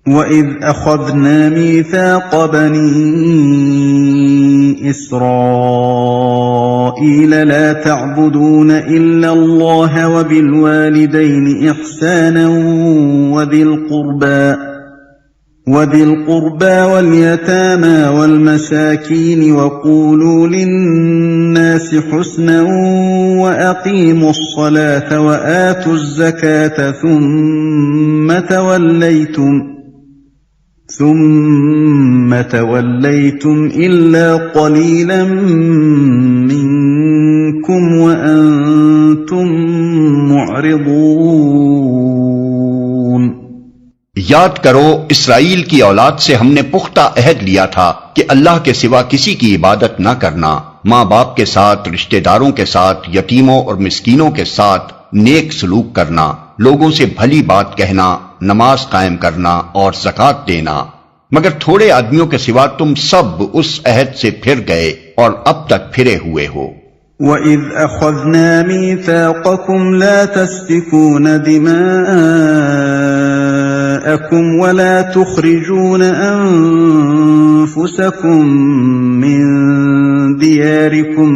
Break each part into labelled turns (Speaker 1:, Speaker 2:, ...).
Speaker 1: وَإِذْ أَخَذْنَا مِيثَاقَ بَنِي إِسْرَائِيلَ لَا تَعْبُدُونَ إِلَّا اللَّهَ وَبِالْوَالِدَيْنِ إِحْسَانًا وَذِي الْقُرْبَى وَالْيَتَامَى وَالْمَسَاكِينِ وَقُولُوا لِلنَّاسِ حُسْنًا وَأَقِيمُوا الصَّلَاةَ وَآتُوا الزَّكَاةَ ثُمَّ تَوَلَّيْتُمْ إِلَّا قَلِيلًا مِّنكُمْ وَأَنتُم مُّعْرِضُونَ۔
Speaker 2: یاد کرو اسرائیل کی اولاد سے ہم نے پختہ عہد لیا تھا کہ اللہ کے سوا کسی کی عبادت نہ کرنا، ماں باپ کے ساتھ، رشتہ داروں کے ساتھ، یتیموں اور مسکینوں کے ساتھ نیک سلوک کرنا، لوگوں سے بھلی بات کہنا، نماز قائم کرنا اور زکوٰۃ دینا، مگر تھوڑے آدمیوں کے سوا تم سب اس عہد سے پھر گئے اور اب تک پھرے ہوئے ہو۔
Speaker 1: وَإِذْ أَخَذْنَا مِيثَاقَكُمْ لَا تَسْفِكُونَ دِمَاءَكُمْ وَلَا تُخْرِجُونَ أَنفُسَكُمْ مِنْ دِيَارِكُمْ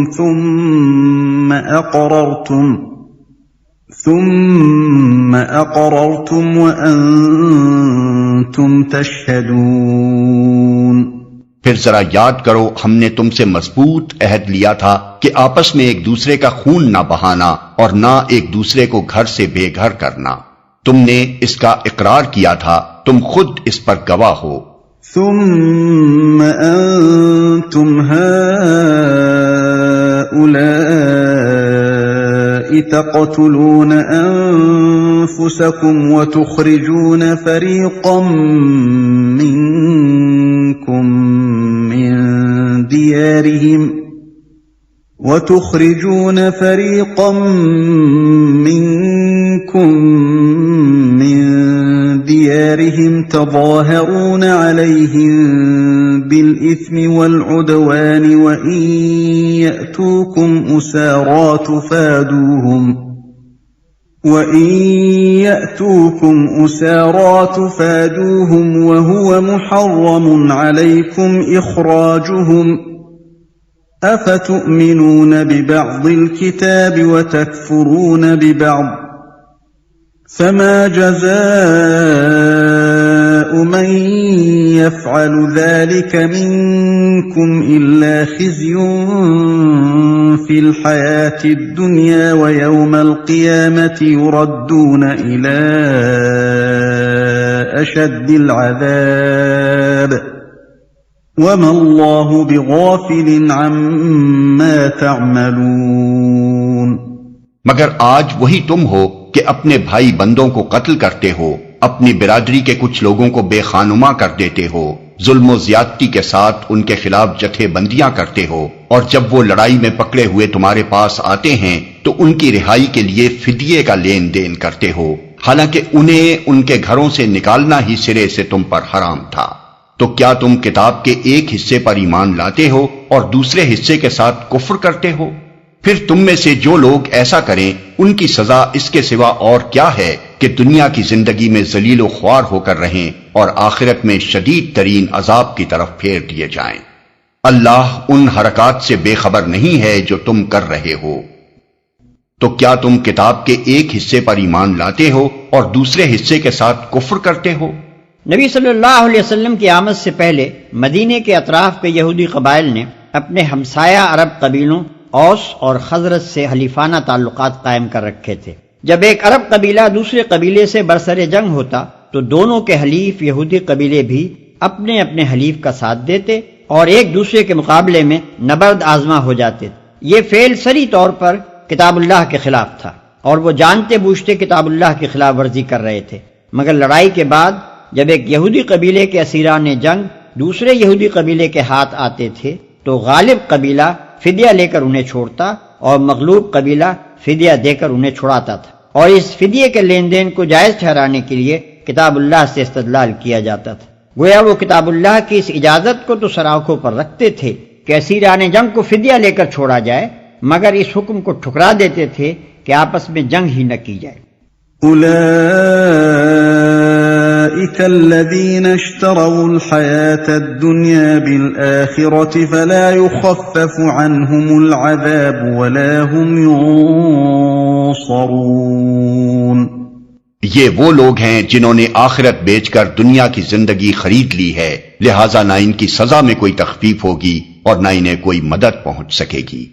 Speaker 1: ثُمَّ أَقْرَرْتُمْ وَأَنْتُمْ تَشْهَدُونَ۔
Speaker 2: پھر ذرا یاد کرو ہم نے تم سے مضبوط عہد لیا تھا کہ آپس میں ایک دوسرے کا خون نہ بہانا اور نہ ایک دوسرے کو گھر سے بے گھر کرنا، تم نے اس کا اقرار کیا تھا، تم خود اس پر گواہ ہو۔
Speaker 1: ثم أنتم هؤلاء تقتلون أنفسكم وتخرجون فريقا منكم من ديارهم تظاهرون عليهم بالإثم والعدوان وإن يأتوكم أسارى تفادوهم وهو محرم عليكم إخراجهم أفتؤمنون ببعض الكتاب وتكفرون ببعض فما جزاء من يفعل ذلك منكم إلا خزي في الحياة الدنيا ويوم القيامة يردون إلى أشد العذاب وما الله بغافل عما تعملون۔
Speaker 2: مگر آج وہی تم ہو کہ اپنے بھائی بندوں کو قتل کرتے ہو، اپنی برادری کے کچھ لوگوں کو بے خانما کر دیتے ہو، ظلم و زیادتی کے ساتھ ان کے خلاف جتھے بندیاں کرتے ہو، اور جب وہ لڑائی میں پکڑے ہوئے تمہارے پاس آتے ہیں تو ان کی رہائی کے لیے فدیے کا لین دین کرتے ہو، حالانکہ انہیں ان کے گھروں سے نکالنا ہی سرے سے تم پر حرام تھا۔ تو کیا تم کتاب کے ایک حصے پر ایمان لاتے ہو اور دوسرے حصے کے ساتھ کفر کرتے ہو؟ پھر تم میں سے جو لوگ ایسا کریں ان کی سزا اس کے سوا اور کیا ہے کہ دنیا کی زندگی میں ذلیل و خوار ہو کر رہیں اور آخرت میں شدید ترین عذاب کی طرف پھیر دیے جائیں۔ اللہ ان حرکات سے بے خبر نہیں ہے جو تم کر رہے ہو۔ تو کیا تم کتاب کے ایک حصے پر ایمان لاتے ہو اور دوسرے حصے کے ساتھ کفر کرتے ہو؟
Speaker 3: نبی صلی اللہ علیہ وسلم کی آمد سے پہلے مدینے کے اطراف کے یہودی قبائل نے اپنے ہمسایہ عرب قبیلوں اوس اور خزرج سے حلیفانہ تعلقات قائم کر رکھے تھے۔ جب ایک عرب قبیلہ دوسرے قبیلے سے برسر جنگ ہوتا تو دونوں کے حلیف یہودی قبیلے بھی اپنے اپنے حلیف کا ساتھ دیتے اور ایک دوسرے کے مقابلے میں نبرد آزما ہو جاتے۔ یہ فعل صریح طور پر کتاب اللہ کے خلاف تھا اور وہ جانتے بوجھتے کتاب اللہ کی خلاف ورزی کر رہے تھے، مگر لڑائی کے بعد جب ایک یہودی قبیلے کے اسیران جنگ دوسرے یہودی قبیلے کے ہاتھ آتے تھے تو غالب قبیلہ فدیہ لے کر انہیں چھوڑتا اور مغلوب قبیلہ فدیہ دے کر انہیں چھڑاتا تھا، اور اس فدیے کے لین دین کو جائز ٹھہرانے کے لیے کتاب اللہ سے استدلال کیا جاتا تھا۔ گویا وہ کتاب اللہ کی اس اجازت کو تو سراخوں پر رکھتے تھے کہ اسیران جنگ کو فدیہ لے کر چھوڑا جائے، مگر اس حکم کو ٹھکرا دیتے تھے کہ آپس میں جنگ ہی نہ کی جائے۔
Speaker 1: أولئك الذين اشتروا الحياة الدنيا بالآخرة فلا يخفف عنهم العذاب ولا هم ينصرون.
Speaker 2: یہ وہ لوگ ہیں جنہوں نے آخرت بیچ کر دنیا کی زندگی خرید لی ہے، لہذا نہ ان کی سزا میں کوئی تخفیف ہوگی اور نہ انہیں کوئی مدد پہنچ سکے گی.